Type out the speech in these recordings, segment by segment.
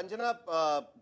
अंजना,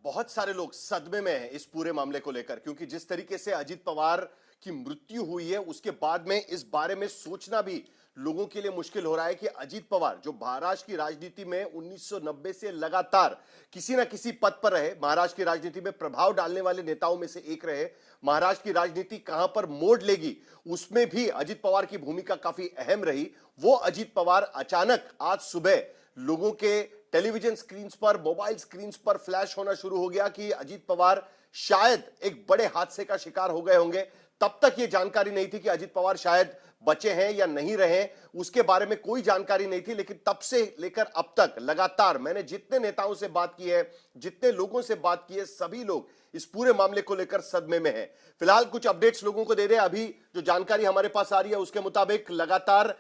बहुत सारे लोग सदमे में हैं इस पूरे मामले को लेकर, क्योंकि जिस तरीके से अजीत पवार की मृत्यु हुई है उसके बाद में इस बारे में सोचना भी लोगों के लिए मुश्किल हो रहा है कि अजीत पवार जो महाराष्ट्र की राजनीति में 1990 से लगातार किसी ना किसी पद पर रहे, महाराष्ट्र की राजनीति में प्रभाव डालने वाले नेताओं में से एक रहे, महाराष्ट्र की राजनीति कहां पर मोड़ लेगी उसमें भी अजीत पवार की भूमिका काफी अहम रही। वो अजीत पवार अचानक आज सुबह लोगों के टेलीविजन स्क्रीन पर, मोबाइल स्क्रीन पर फ्लैश होना शुरू हो गया कि अजीत पवार शायद एक बड़े हादसे का शिकार हो गए होंगे। तब तक यह जानकारी नहीं थी कि अजीत पवार शायद बचे हैं या नहीं रहे, उसके बारे में कोई जानकारी नहीं थी। लेकिन तब से लेकर अब तक लगातार मैंने जितने नेताओं से बात की है, जितने लोगों से बात की है, सभी लोग इस पूरे मामले को लेकर सदमे में हैं। फिलहाल कुछ अपडेट्स लोगों को दे रहे हैं। अभी जो जानकारी हमारे पास आ रही है उसके मुताबिक लगातार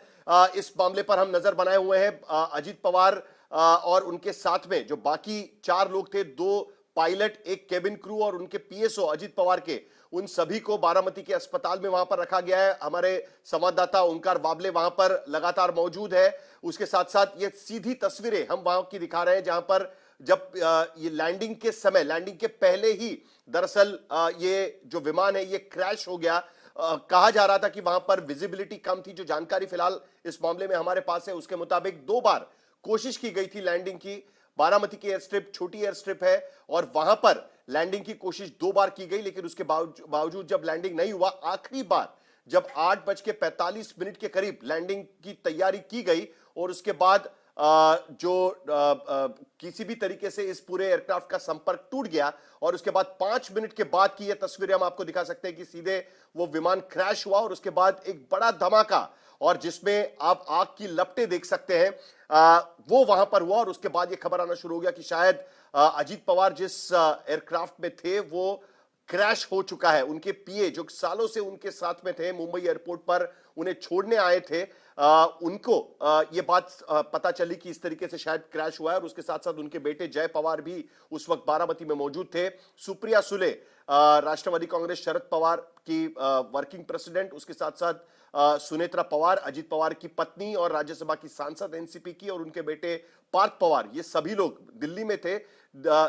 इस मामले पर हम नजर बनाए हुए हैं। अजीत पवार और उनके साथ में जो बाकी 4 लोग थे, 2 पायलट, एक केबिन क्रू और उनके पीएसओ अजीत पवार के, उन सभी को बारामती के अस्पताल में वहां पर रखा गया है। हमारे संवाददाता ओंकार वाबले वहां पर लगातार मौजूद है। उसके साथ साथ ये सीधी तस्वीरें हम वहां की दिखा रहे हैं जहां पर जब ये लैंडिंग के समय, लैंडिंग के पहले ही दरअसल ये जो विमान है ये क्रैश हो गया। कहा जा रहा था कि वहां पर विजिबिलिटी कम थी। जो जानकारी फिलहाल इस मामले में हमारे पास है उसके मुताबिक 2 बार कोशिश की गई थी लैंडिंग की। बारामती की एयर स्ट्रिप छोटी एयर स्ट्रिप है और वहां पर लैंडिंग की कोशिश 2 बार की गई, लेकिन उसके बावजूद जब लैंडिंग नहीं हुआ, आखिरी बार जब 8:45 के करीब लैंडिंग की तैयारी की गई और उसके बाद किसी भी तरीके से इस पूरे एयरक्राफ्ट का संपर्क टूट गया और उसके बाद 5 मिनट के बाद की यह तस्वीरें हम आपको दिखा सकते हैं कि सीधे वो विमान क्रैश हुआ और उसके बाद एक बड़ा धमाका और जिसमें आप आग की लपटें देख सकते हैं, वो वहां पर हुआ। और उसके बाद ये खबर आना शुरू हो गया कि शायद अजीत पवार जिस एयरक्राफ्ट में थे वो क्रैश हो चुका है। उनके पीए जो सालों से उनके साथ में थे, मुंबई एयरपोर्ट पर उन्हें छोड़ने आए थे, उनको ये बात पता चली कि इस तरीके से शायद क्रैश हुआ है। और उसके साथ साथ उनके बेटे जय पवार भी उस वक्त बारामती में मौजूद थे। सुप्रिया सुले, राष्ट्रवादी कांग्रेस शरद पवार की वर्किंग प्रेसिडेंट, उसके साथ साथ सुनेत्रा पवार, अजीत पवार की पत्नी और राज्यसभा की सांसद एनसीपी की, और उनके बेटे पार्थ पवार, ये सभी लोग दिल्ली में थे।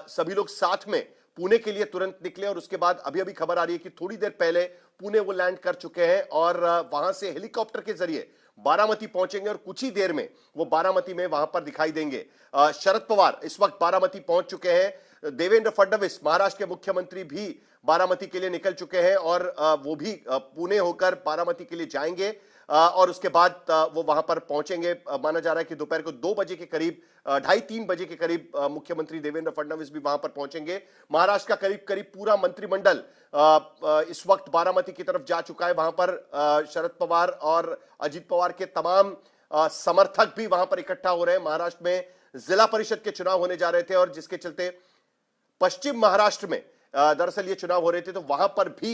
सभी लोग साथ में पुणे के लिए तुरंत निकले और उसके बाद अभी अभी खबर आ रही है कि थोड़ी देर पहले पुणे वो लैंड कर चुके हैं और वहां से हेलीकॉप्टर के जरिए बारामती पहुंचेंगे और कुछ ही देर में वो बारामती में वहां पर दिखाई देंगे। शरद पवार इस वक्त बारामती पहुंच चुके हैं। देवेंद्र फडणवीस, महाराष्ट्र के मुख्यमंत्री, भी बारामती के लिए निकल चुके हैं और वो भी पुणे होकर बारामती के लिए जाएंगे और उसके बाद वो वहां पर पहुंचेंगे। माना जा रहा है कि दोपहर को 2 बजे के करीब, 2:30-3 बजे के करीब मुख्यमंत्री देवेंद्र फडणवीस भी वहां पर पहुंचेंगे। महाराष्ट्र का करीब करीब पूरा मंत्रिमंडल इस वक्त बारामती की तरफ जा चुका है। वहां पर शरद पवार और अजीत पवार के तमाम समर्थक भी वहां पर इकट्ठा हो रहे हैं। महाराष्ट्र में जिला परिषद के चुनाव होने जा रहे थे और जिसके चलते पश्चिम महाराष्ट्र में दरअसल ये चुनाव हो रहे थे, तो वहां पर भी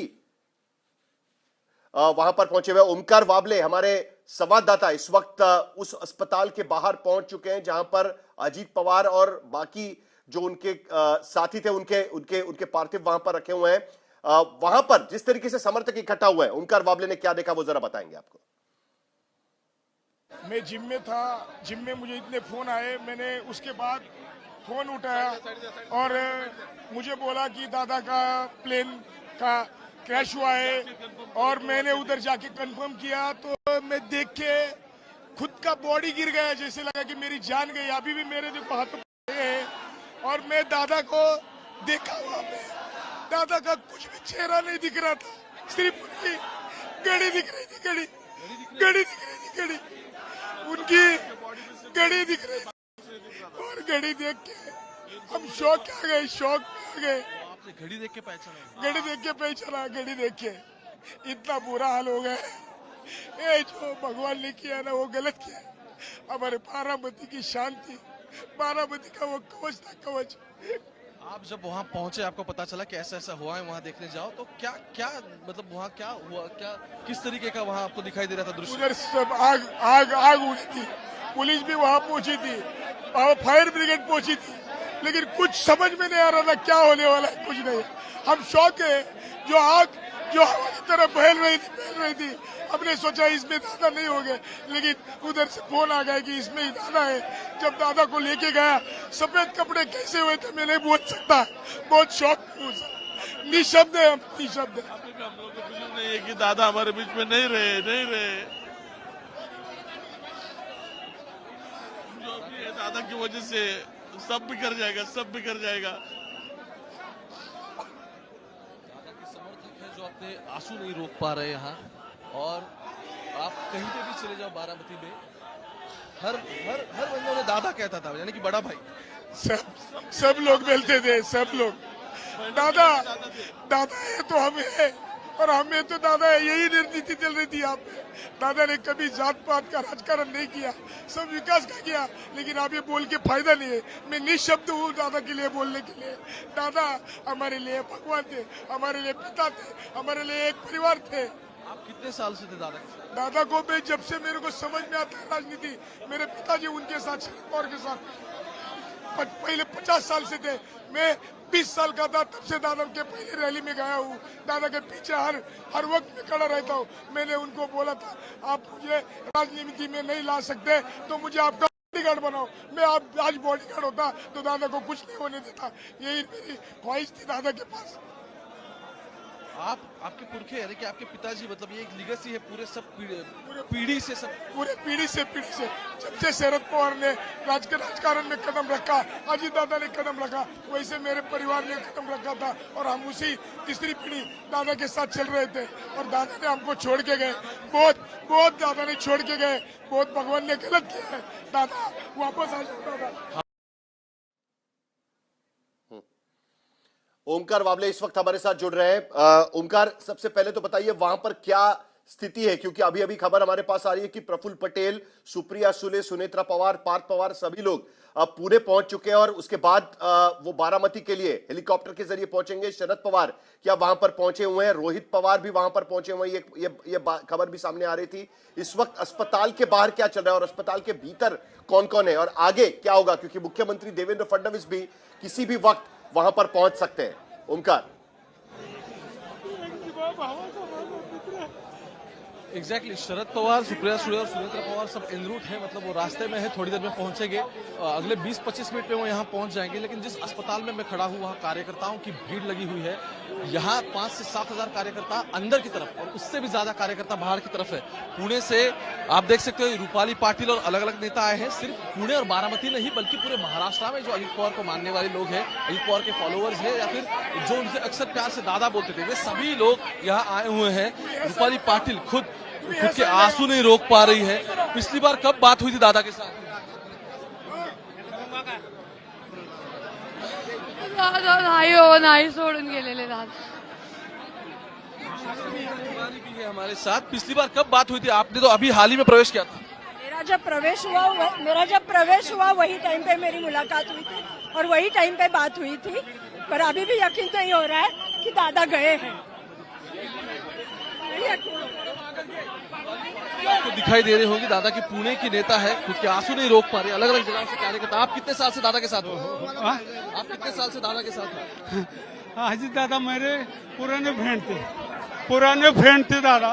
वहां पर पहुंचे हुए ओंकार वाबले, हमारे संवाददाता, इस वक्त उस अस्पताल के बाहर पहुंच चुके हैं जहां पर अजीत पवार और बाकी जो उनके साथी थे उनके उनके उनके पार्थिव वहां पर रखे हुए हैं। वहां पर जिस तरीके से समर्थक इकट्ठा हुए हैं, ओंकार वाबले ने क्या देखा वो जरा बताएंगे आपको। मैं जिम में था, जिम में मुझे इतने फोन आए, मैंने उसके बाद फोन उठाया और मुझे बोला कि दादा का प्लेन का क्रैश हुआ है और मैंने उधर जाके कंफर्म किया तो मैं देख के खुद का बॉडी गिर गया, जैसे लगा कि मेरी जान गई। अभी भी मेरे देखो हाथ है और मैं दादा को देखा वहां पे, दादा का कुछ भी चेहरा नहीं दिख रहा था, सिर्फ उनकी गड़ी दिख रही थी, गड़ी दिख रही थी, गड़ी उनकी गड़ी दिख रही थी और गड़ी देख के हम शौक आ गए। घड़ी देख के पहचाना, घड़ी देख के इतना बुरा हाल हो गया। ये जो भगवान ने किया ना वो गलत किया। हमारे बारामती की शांति, बारामती का वो कवच था, कवच। आप जब वहां पहुंचे, आपको पता चला कि ऐसा ऐसा हुआ है, वहां देखने जाओ तो क्या मतलब वहां क्या हुआ, क्या किस तरीके का वहां आपको दिखाई दे रहा था दृश्य? उधर सब आग उड़ी थी, पुलिस भी वहां पहुंची थी, फायर ब्रिगेड पहुंची थी, लेकिन कुछ समझ में नहीं आ रहा था क्या होने वाला है, कुछ नहीं। हम शौक है जो आग जो हमारी तरफ बहल रही थी। हमने सोचा इसमें दादा नहीं हो गए, लेकिन उधर से फोन आ गया कि इसमें ही दादा है। जब दादा को लेके गया, सफेद कपड़े कैसे हुए थे मैं नहीं बोल सकता, बहुत शौक हूँ, निशब्द है, निशब्द है। हम लोगों को बिल्कुल नहीं है कि दादा हमारे बीच में नहीं रहे जो भी है दादा की वजह से सब बिखर जाएगा। दादा के समर्थक है जो अपने आंसू नहीं रोक पा रहे यहाँ, और आप कहीं पे भी चले जाओ बारामती में, हर बंदे ने दादा कहता था, यानी कि बड़ा भाई। सब लोग मिलते थे, सब लोग दादा है तो हम है, और हमें तो दादा है, यही रणनीति चल रही थी। आप दादा ने कभी जात पात का राजकारण नहीं किया, सब विकास का किया। लेकिन आप ये बोल के फायदा नहीं है, मैं निशब्द हूँ दादा के लिए बोलने के लिए। दादा हमारे लिए भगवान थे, हमारे लिए पिता थे, हमारे लिए एक परिवार थे। आप कितने साल से थे दादा के साथ? दादा को मैं जब से मेरे को समझ में आता है राजनीति, मेरे पिताजी उनके साथ, शरद पवार के साथ पहले 50 साल से थे। मैं 20 साल का था तब से दादा के पहले रैली में गया हूँ, दादा के पीछे हर वक्त में खड़ा रहता हूँ। मैंने उनको बोला था, आप मुझे राजनीति में नहीं ला सकते तो मुझे आपका बॉडीगार्ड बनाओ। मैं आप आज बॉडीगार्ड होता तो दादा को कुछ नहीं होने देता, यही मेरी ख्वाहिश थी दादा के पास। आपके पुरखे यानी कि आपके पिताजी, मतलब ये एक लीगेसी है पूरे पीढ़ी से जब से शरद पवार ने राजकारण में कदम रखा, अजीत दादा ने कदम रखा, वैसे मेरे परिवार ने कदम रखा था, और हम उसी तीसरी पीढ़ी दादा के साथ चल रहे थे। और दादा ने हमको छोड़ के गए, बहुत दादा ने छोड़ के गए, बहुत भगवान ने गलत किया है। दादा वापस आ जाता था। ओमकार वाबले इस वक्त हमारे साथ जुड़ रहे हैं। ओमकार, सबसे पहले तो बताइए वहां पर क्या स्थिति है, क्योंकि अभी अभी खबर हमारे पास आ रही है कि प्रफुल्ल पटेल, सुप्रिया सुले, सुनेत्रा पवार, पार्थ पवार सभी लोग पुणे पहुंच चुके हैं, और उसके बाद वो बारामती के लिए हेलीकॉप्टर के जरिए पहुंचेंगे। शरद पवार क्या वहां पर पहुंचे हुए हैं, रोहित पवार भी वहां पर पहुंचे हुए हैं, ये खबर भी सामने आ रही थी। इस वक्त अस्पताल के बाहर क्या चल रहा है और अस्पताल के भीतर कौन कौन है, और आगे क्या होगा, क्योंकि मुख्यमंत्री देवेंद्र फडणवीस भी किसी भी वक्त वहां पर पहुंच सकते हैं। ओमकार, एग्जैक्टली शरद पवार, सुप्रिया सुले और सुनेत्रा पवार सब एन रूट है, मतलब वो रास्ते में है, थोड़ी देर में पहुंचेंगे। अगले 20-25 मिनट में वो यहाँ पहुंच जाएंगे। लेकिन जिस अस्पताल में मैं खड़ा हूँ वहाँ कार्यकर्ताओं की भीड़ लगी हुई है। यहाँ 5 से 7 हजार कार्यकर्ता अंदर की तरफ, और उससे भी ज्यादा कार्यकर्ता बाहर की तरफ है। पुणे से आप देख सकते हो रूपाली पाटिल और अलग अलग नेता आए हैं। सिर्फ पुणे और बारामती नहीं बल्कि पूरे महाराष्ट्र में जो अजित पवार को मानने वाले लोग हैं, अजित पवार के फॉलोअर्स हैं, या फिर जो उनसे अक्सर प्यार से दादा बोलते थे, वे सभी लोग यहाँ आए हुए हैं। रूपाली पाटिल खुद के आंसू नहीं रोक पा रही है। पिछली बार कब बात हुई थी दादा के साथ? नाही सोडून गेलेले दादा। भी है हमारे साथ। पिछली बार कब बात हुई थी? आपने तो अभी हाल ही में प्रवेश किया था। मेरा जब प्रवेश हुआ वही टाइम पे मेरी मुलाकात हुई थी, और वही टाइम पे बात हुई थी। पर अभी भी यकीन नहीं हो रहा है कि दादा गए हैं। आपको दिखाई दे रही होगी दादा की पुणे की नेता है, खुद के आंसू नहीं रोक पा रहे, अलग अलग जगह से कार्यकर्ता। आप कितने साल से दादा के साथ हो? आप कितने साल से दादा के साथ हो? अजीत दादा मेरे पुराने फ्रेंड थे दादा।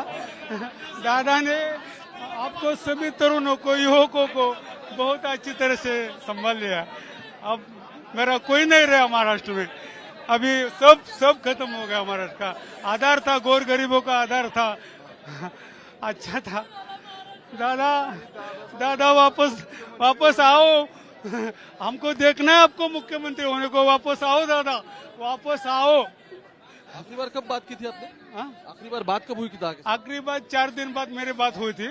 दादा ने आपको सभी तरुणों को, युवकों को बहुत अच्छी तरह से संभाल लिया। अब मेरा कोई नहीं रहा महाराष्ट्र में, अभी सब खत्म हो गया। महाराष्ट्र का आधार था, गौर गरीबों का आधार था, अच्छा था। दादा वापस आओ, हमको देखना है आपको मुख्यमंत्री होने को। वापस आओ दादा, वापस आओ। आखिरी बार कब बात की थी आपने? आखिरी बार बात कब हुई थी? आखिरी बार 4 दिन बाद मेरी बात हुई थी।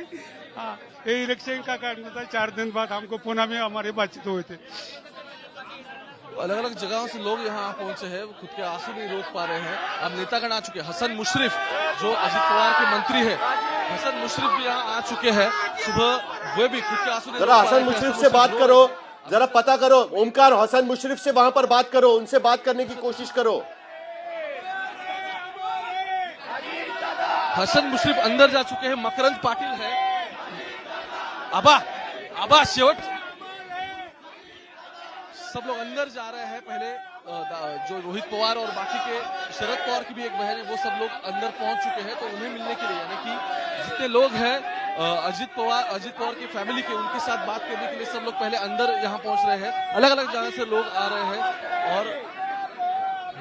ये इलेक्शन का कारण था, 4 दिन बाद हमको पुणे में हमारी बातचीत हुई थी। अलग अलग जगहों से लोग यहाँ पहुंचे हैं, खुद के आंसू नहीं रोक पा रहे हैं। अब नेतागण आ चुके हैं। हसन मुशर्रफ जो अजित पवार के मंत्री है, हसन मुशर्रफ भी यहाँ आ चुके हैं। सुबह वे भी खुद के आंसू नहीं रोक पा रहे हैं। हसन मुशर्रफ से बात करो, जरा पता करो। ओमकार, हसन मुशर्रफ से वहां पर बात करो, उनसे बात करने की कोशिश करो। हसन मुशर्रफ अंदर जा चुके हैं। मकरंद पाटिल है। आबा शेवट सब लोग अंदर जा रहे हैं। पहले जो रोहित पवार और बाकी के शरद पवार की भी एक बहन है, वो सब लोग अंदर पहुंच चुके हैं। तो उन्हें मिलने के लिए, यानी कि जितने लोग हैं अजित पवार की फैमिली के, उनके साथ बात करने के लिए सब लोग पहले अंदर यहाँ पहुंच रहे हैं। अलग अलग जगह से लोग आ रहे हैं और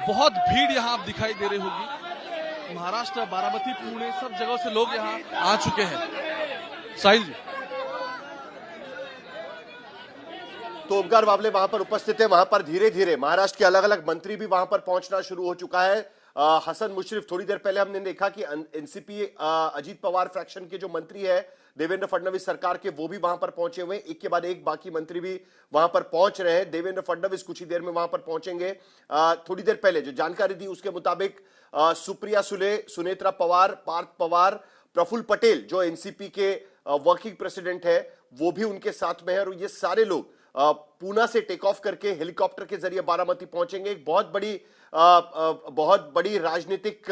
बहुत भीड़ यहाँ आप दिखाई दे रही होगी। महाराष्ट्र, बारामती, पुणे, सब जगहों से लोग यहाँ आ चुके हैं। साहिल जी, तो ओमकार बावले वहां पर उपस्थित है। वहां पर धीरे धीरे महाराष्ट्र के अलग अलग मंत्री भी वहां पर पहुंचना शुरू हो चुका है। हसन मुशर्रफ, थोड़ी देर पहले हमने देखा कि एनसीपी अजीत पवार फ्रैक्शन के जो मंत्री है देवेंद्र फडणवीस सरकार के, वो भी वहां पर पहुंचे हुए। एक के बाद एक बाकी मंत्री भी वहां पर पहुंच रहे हैं। देवेंद्र फडणवीस कुछ ही देर में वहां पर पहुंचेंगे। थोड़ी देर पहले जो जानकारी दी उसके मुताबिक सुप्रिया सुले, सुनेत्रा पवार, पार्थ पवार, प्रफुल्ल पटेल जो एनसीपी के वर्किंग प्रेसिडेंट है, वो भी उनके साथ में है। और ये सारे लोग पूना से टेक ऑफ करके हेलीकॉप्टर के जरिए बारामती पहुंचेंगे। एक बहुत बड़ी राजनीतिक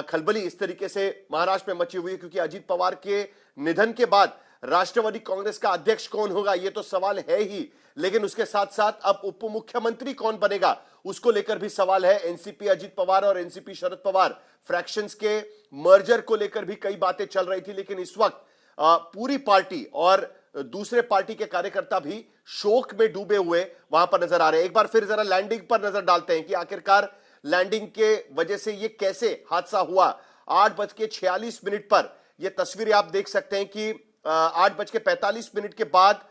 खलबली इस तरीके से महाराष्ट्र में मची हुई है, क्योंकि अजीत पवार के निधन के बाद राष्ट्रवादी कांग्रेस का अध्यक्ष कौन होगा ये तो सवाल है ही, लेकिन उसके साथ साथ अब उप मुख्यमंत्री कौन बनेगा उसको लेकर भी सवाल है। एनसीपी अजीत पवार और एनसीपी शरद पवार फ्रैक्शंस के मर्जर को लेकर भी कई बातें चल रही थी, लेकिन इस वक्त पूरी पार्टी और दूसरे पार्टी के कार्यकर्ता भी शोक में डूबे हुए वहां पर नजर आ रहे हैं। एक बार फिर जरा लैंडिंग पर नजर डालते हैं कि आखिरकार लैंडिंग के वजह से ये कैसे हादसा हुआ। 8:46 पर ये तस्वीरें आप देख सकते हैं कि 8:45 के बाद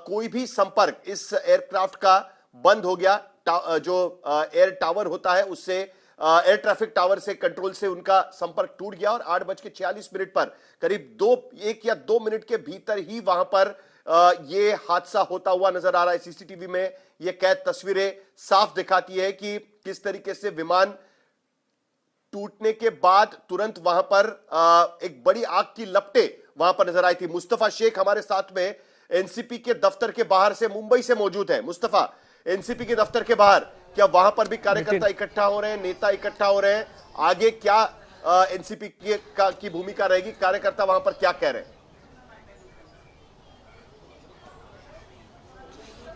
कोई भी संपर्क इस एयरक्राफ्ट का बंद हो गया। जो एयर टावर होता है उससे, एयर ट्रैफिक टावर से, कंट्रोल से उनका संपर्क टूट गया। और 8:46 पर करीब 1 या 2 मिनट के भीतर ही वहां पर ये हादसा होता हुआ नजर आ रहा है। सीसीटीवी में ये कैद तस्वीरें साफ दिखाती है कि किस तरीके से विमान टूटने के बाद तुरंत वहां पर एक बड़ी आग की लपटें वहां पर नजर आई थी। मुस्तफा शेख हमारे साथ में एनसीपी के दफ्तर के बाहर से, मुंबई से मौजूद है। मुस्तफा, एनसीपी के दफ्तर के बाहर क्या वहां पर भी कार्यकर्ता इकट्ठा हो रहे हैं, नेता इकट्ठा हो रहे हैं? आगे क्या एनसीपी की भूमिका रहेगी? कार्यकर्ता वहां पर क्या कह रहे हैं?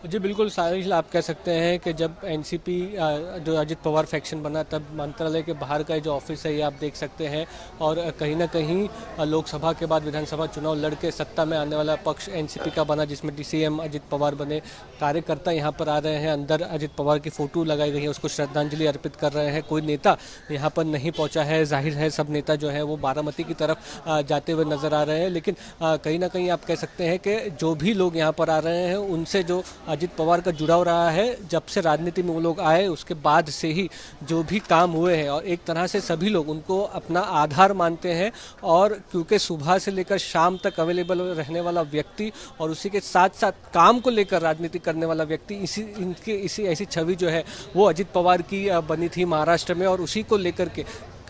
जी बिल्कुल साहिल, आप कह सकते हैं कि जब एनसीपी जो अजित पवार फैक्शन बना तब मंत्रालय के बाहर का जो ऑफिस है ये आप देख सकते हैं। और कहीं ना कहीं लोकसभा के बाद विधानसभा चुनाव लड़के सत्ता में आने वाला पक्ष एनसीपी का बना, जिसमें डीसीएम अजित पवार बने। कार्यकर्ता यहाँ पर आ रहे हैं, अंदर अजित पवार की फोटो लगाई गई है, उसको श्रद्धांजलि अर्पित कर रहे हैं। कोई नेता यहाँ पर नहीं पहुँचा है। जाहिर है सब नेता जो है वो बारामती की तरफ जाते हुए नजर आ रहे हैं। लेकिन कहीं ना कहीं आप कह सकते हैं कि जो भी लोग यहाँ पर आ रहे हैं उनसे जो अजित पवार का जुड़ाव रहा है, जब से राजनीति में वो लोग आए उसके बाद से ही जो भी काम हुए हैं, और एक तरह से सभी लोग उनको अपना आधार मानते हैं। और क्योंकि सुबह से लेकर शाम तक अवेलेबल रहने वाला व्यक्ति और उसी के साथ साथ काम को लेकर राजनीति करने वाला व्यक्ति, इसी ऐसी छवि जो है वो अजित पवार की बनी थी महाराष्ट्र में। और उसी को लेकर के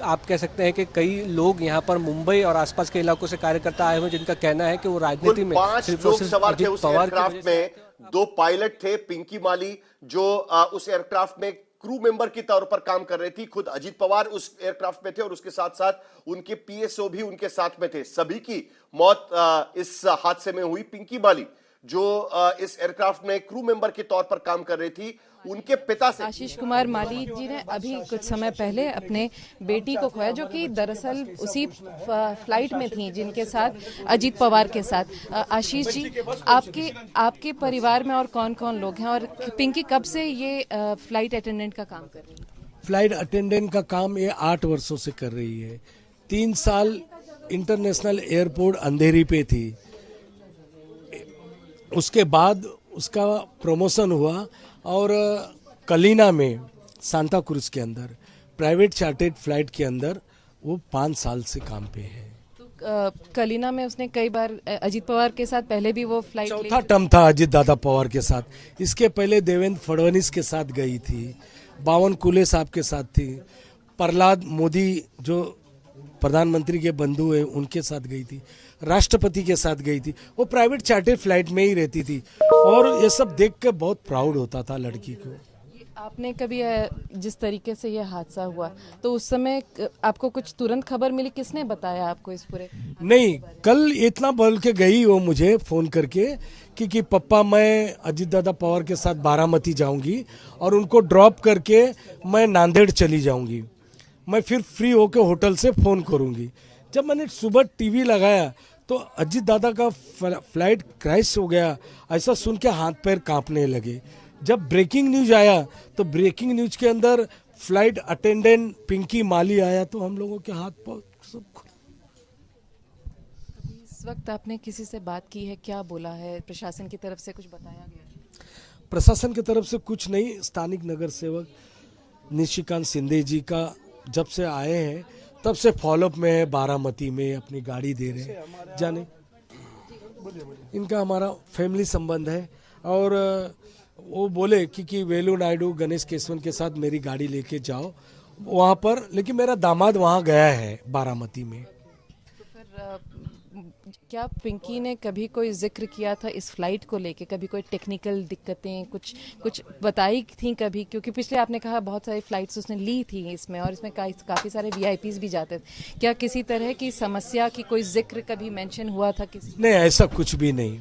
आप कह सकते हैं कि कई लोग यहाँ पर मुंबई और आसपास के इलाकों से कार्यकर्ता आए हुए, जिनका कहना है कि वो राजनीति में 5 लोग सवार थे उस एयरक्राफ्ट में। 2 पायलट थे, पिंकी माली जो उस एयरक्राफ्ट में क्रू मेंबर के तौर पर काम कर रही थी। खुद अजीत पवार उस एयरक्राफ्ट में थे और उसके साथ साथ उनके पीएसओ भी उनके साथ में थे। सभी की मौत इस हादसे में हुई। पिंकी माली जो इस एयरक्राफ्ट में क्रू मेंबर के तौर पर काम कर रही थी, उनके पिता से आशीष कुमार माली जी ने अभी कुछ समय पहले अपने बेटी को खोया, जो कि दरअसल उसी फ्लाइट में थी जिनके साथ अजीत पवार के साथ। आशीष जी, आपके परिवार में और कौन कौन लोग हैं, और पिंकी कब से ये फ्लाइट अटेंडेंट का काम कर रही है? फ्लाइट अटेंडेंट का काम ये 8 वर्षों से कर रही है। 3 साल इंटरनेशनल एयरपोर्ट अंधेरी पे थी। उसके बाद उसका प्रमोशन हुआ और कलीना में, सांता क्रूज के अंदर प्राइवेट चार्टर्ड फ्लाइट के अंदर वो 5 साल से काम पे है। तो कलीना में उसने कई बार अजीत पवार के साथ पहले भी वो फ्लाइट, चौथा टर्म था अजीत दादा पवार के साथ। इसके पहले देवेंद्र फडणवीस के साथ गई थी, बावनकुले साहब के साथ थी, प्रहलाद मोदी जो प्रधानमंत्री के बंधु हैं उनके साथ गई थी, राष्ट्रपति के साथ गई थी। वो प्राइवेट चार्टर फ्लाइट में ही रहती थी और ये सब देख के बहुत प्राउड होता था लड़की को। आपने कभी जिस तरीके से ये हादसा हुआ तो उस समय आपको कुछ तुरंत खबर मिली, किसने बताया आपको इस पूरे? नहीं, कल इतना बोल के गई वो मुझे फ़ोन करके कि पप्पा मैं अजीत दादा पवार के साथ बारामती जाऊंगी और उनको ड्रॉप करके मैं नांदेड़ चली जाऊंगी, मैं फिर फ्री होकर होटल से फ़ोन करूंगी। जब मैंने सुबह टीवी लगाया तो अजीत दादा का फ्लाइट क्रैश हो गया, ऐसा सुन के हाथ पैर कांपने लगे। जब ब्रेकिंग न्यूज आया तो ब्रेकिंग न्यूज के अंदर फ्लाइट अटेंडेंट पिंकी माली आया तो हम लोगों के हाथ पर सब। इस वक्त आपने किसी से बात की है, क्या बोला है? प्रशासन की तरफ से कुछ बताया गया? प्रशासन की तरफ से कुछ नहीं। स्थानिक नगर सेवक निशिकांत सिंधे जी का जब से आए हैं तब से फॉलोअप में है, बारामती में अपनी गाड़ी दे रहे हैं जाने। इनका हमारा फैमिली संबंध है और वो बोले कि वेलू नायडू गणेश केसवन के साथ मेरी गाड़ी लेके जाओ वहाँ पर, लेकिन मेरा दामाद वहाँ गया है बारामती में। तो फिर क्या पिंकी ने कभी कोई जिक्र किया था इस फ्लाइट को लेके? कभी कोई टेक्निकल दिक्कतें कुछ बताई थी कभी? क्योंकि पिछले आपने कहा बहुत सारी फ्लाइट्स उसने ली थी इसमें और इसमें काफ़ी सारे वीआईपीज भी जाते थे। क्या किसी तरह की समस्या की कोई जिक्र कभी मेंशन हुआ था किसी? नहीं, ऐसा कुछ भी नहीं,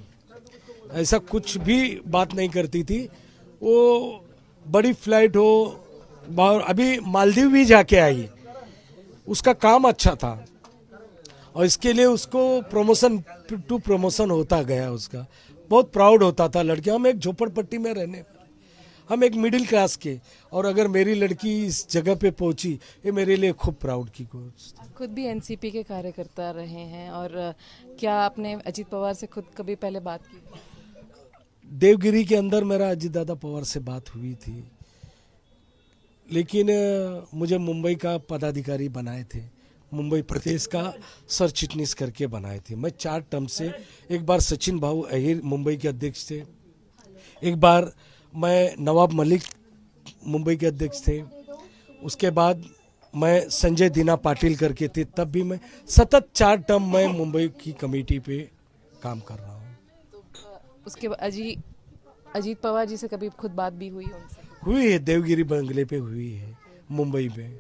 ऐसा कुछ भी बात नहीं करती थी वो। बड़ी फ्लाइट हो, अभी मालदीव भी जाके आई, उसका काम अच्छा था और इसके लिए उसको प्रमोशन होता गया। उसका बहुत प्राउड होता था लड़की। हम एक झोपड़पट्टी में रहने, हम एक मिडिल क्लास के, और अगर मेरी लड़की इस जगह पे पहुंची ये मेरे लिए खूब प्राउड की कुछ। खुद भी एनसीपी के कार्यकर्ता रहे हैं और क्या आपने अजीत पवार से खुद कभी पहले बात की? देवगिरी के अंदर मेरा अजीत दादा पवार से बात हुई थी, लेकिन मुझे मुंबई का पदाधिकारी बनाए थे, मुंबई प्रदेश का सर चिटनीस करके बनाए थे। मैं 4 टर्म से, एक बार सचिन भाऊ अहिर मुंबई के अध्यक्ष थे, एक बार मैं नवाब मलिक मुंबई के अध्यक्ष थे, उसके बाद मैं संजय दीना पाटिल करके थे, तब भी मैं सतत 4 टर्म मैं मुंबई की कमेटी पे काम कर रहा हूँ। उसके बाद अजीत पवार जी से कभी खुद बात भी हुई उनसे? हुई है, देवगिरी बंगले पे हुई है मुंबई में।